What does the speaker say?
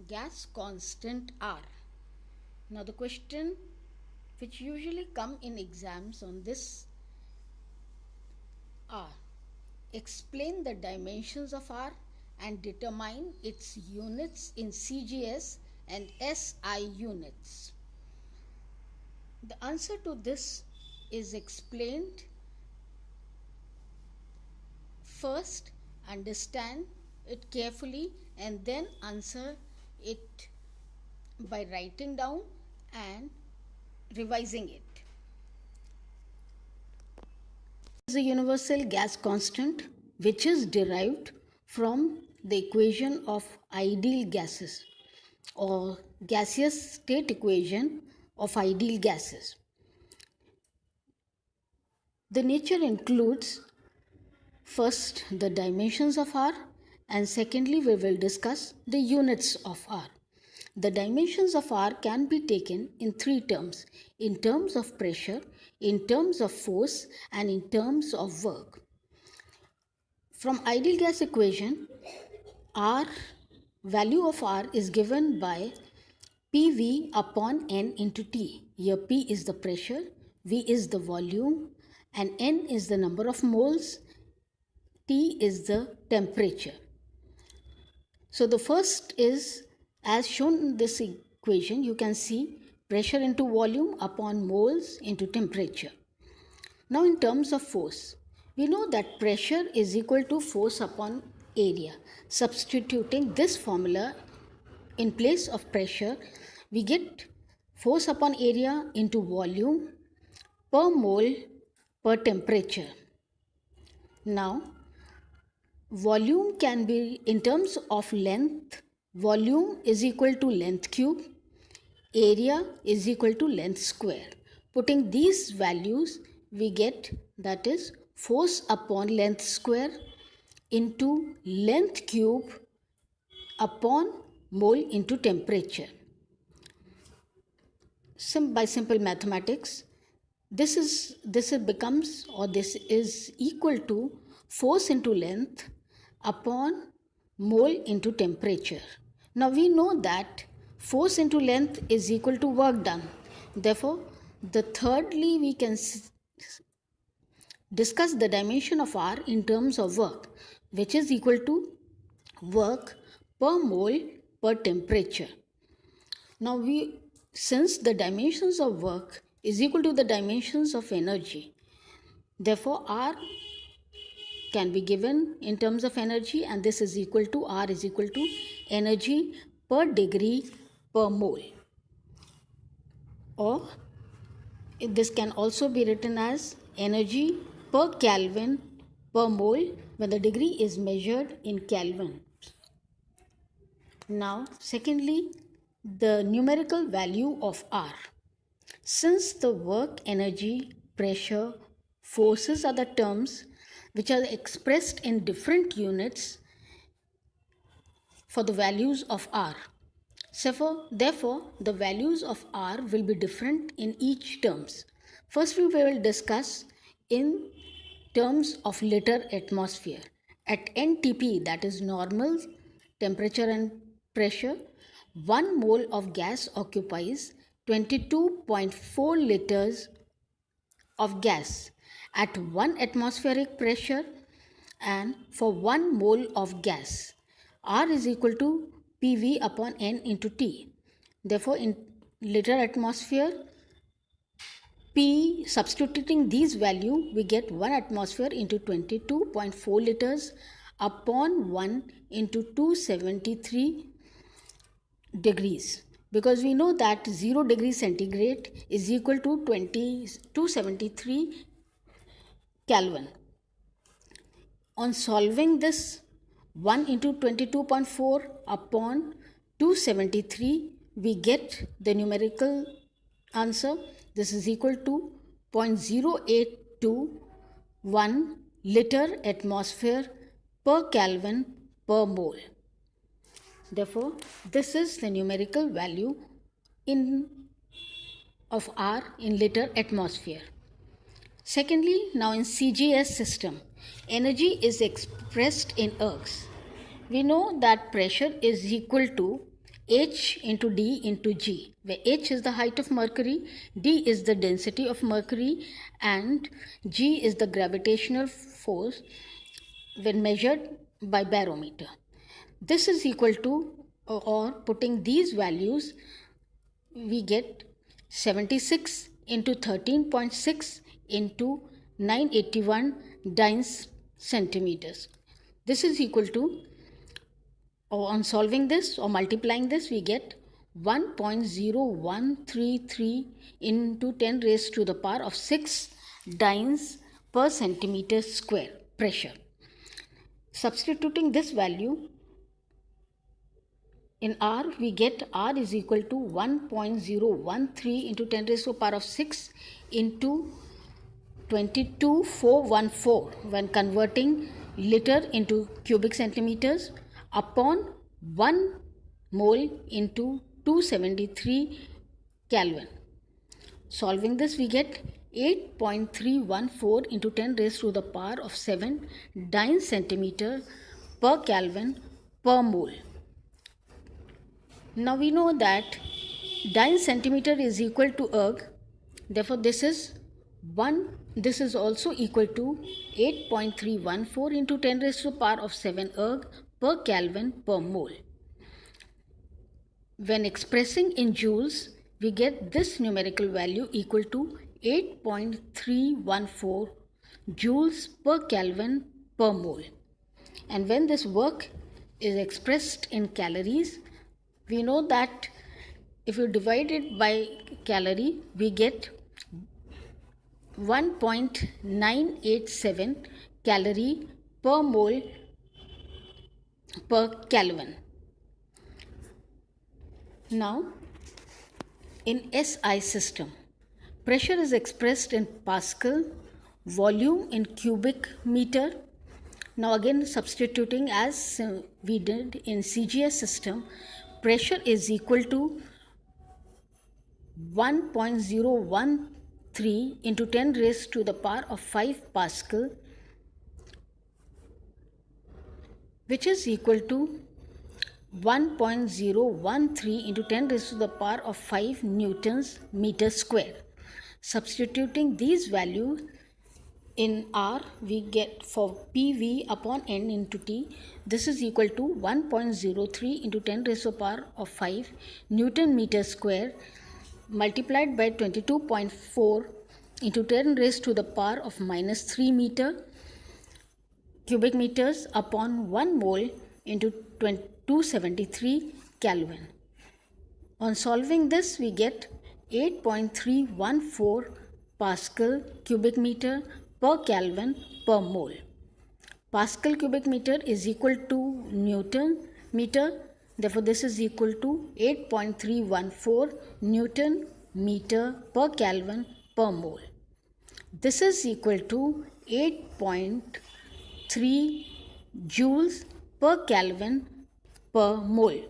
gas constant R. Now the question which usually come in exams on this are: explain the dimensions of R and determine its units in CGS and SI units. The answer to this is explained. First, understand it carefully and then answer it by writing down and revising it. Is a universal gas constant which is derived from the equation of ideal gases or gaseous state equation of ideal gases. The nature includes first the dimensions of R, and secondly we will discuss the units of R. The dimensions of R can be taken in three terms: in terms of pressure, in terms of force, and in terms of work. From ideal gas equation, R value of R is given by PV upon N into T. Here P is the pressure, V is the volume, and N is the number of moles, T is the temperature. So the first is, as shown in this equation, you can see pressure into volume upon moles into temperature. Now in terms of force, we know that pressure is equal to force upon area. Substituting this formula in place of pressure, we get force upon area into volume per mole per temperature. Now, volume can be in terms of length. Volume is equal to length cube. Area is equal to length square. Putting these values, we get that is force upon length square into length cube upon mole into temperature. By simple mathematics, this is equal to force into length upon mole into temperature. Now we know that force into length is equal to work done. Therefore, thirdly we can discuss the dimension of R in terms of work, which is equal to work per mole per temperature. Now since the dimensions of work is equal to the dimensions of energy, therefore R can be given in terms of energy, and this is equal to R is equal to energy per degree per mole, or this can also be written as energy per Kelvin per mole when the degree is measured in Kelvin. Now secondly, the numerical value of R. Since the work, energy, pressure, forces are the terms which are expressed in different units for the values of R. Therefore, the values of R will be different in each terms. First, we will discuss in terms of liter atmosphere. At NTP, that is normal temperature and pressure, 1 mole of gas occupies 22.4 liters of gas at 1 atmospheric pressure, and for 1 mole of gas, R is equal to PV upon N into T. Therefore, in liter atmosphere, P, substituting these value, we get 1 atmosphere into 22.4 liters upon 1 into 273 degrees, because we know that 0 degree centigrade is equal to 273 Kelvin. On solving this, 1 into 22.4 upon 273, we get the numerical answer. This is equal to 0.0821 liter atmosphere per Kelvin per mole. Therefore, this is the numerical value of R in liter atmosphere. Secondly, now in CGS system, energy is expressed in ergs. We know that pressure is equal to H into D into G, where H is the height of Mercury, D is the density of Mercury, and G is the gravitational force when measured by barometer. This is equal to, or putting these values, we get 76 into 13.6 into 981 dynes centimeters. This is equal to, or on solving this or multiplying this, we get 1.0133 into 10 raised to the power of 6 dynes per centimeter square pressure. Substituting this value in R, we get R is equal to 1.013 into 10 raised to the power of 6 into 22,414 when converting liter into cubic centimeters upon 1 mole into 273 Kelvin. Solving this, we get 8.314 into 10 raised to the power of 7 dyne centimeter per Kelvin per mole. Now we know that dyne centimeter is equal to erg. Therefore, this is also equal to 8.314 into 10 raised to the power of 7 erg per Kelvin per mole. When expressing in joules, we get this numerical value equal to 8.314 joules per Kelvin per mole. And when this work is expressed in calories, we know that if you divide it by calorie, we get 1.987 calorie per mole per Kelvin. Now, in SI system, pressure is expressed in Pascal, volume in cubic meter. Now again substituting as we did in CGS system, pressure is equal to 1.013 into 10 raised to the power of 5 Pascal, which is equal to 1.013 into 10 raised to the power of 5 newtons meter square. Substituting these values in R, we get for PV upon N into T, this is equal to 1.03 into 10 raised to the power of 5 Newton meter square multiplied by 22.4 into 10 raised to the power of minus 3 meter cubic meters upon 1 mole into 273 Kelvin. On solving this, we get 8.314 Pascal cubic meter per Kelvin per mole. Pascal cubic meter is equal to Newton meter. Therefore, this is equal to 8.314 Newton meter per Kelvin per mole. This is equal to 8.3 joules per Kelvin per mole.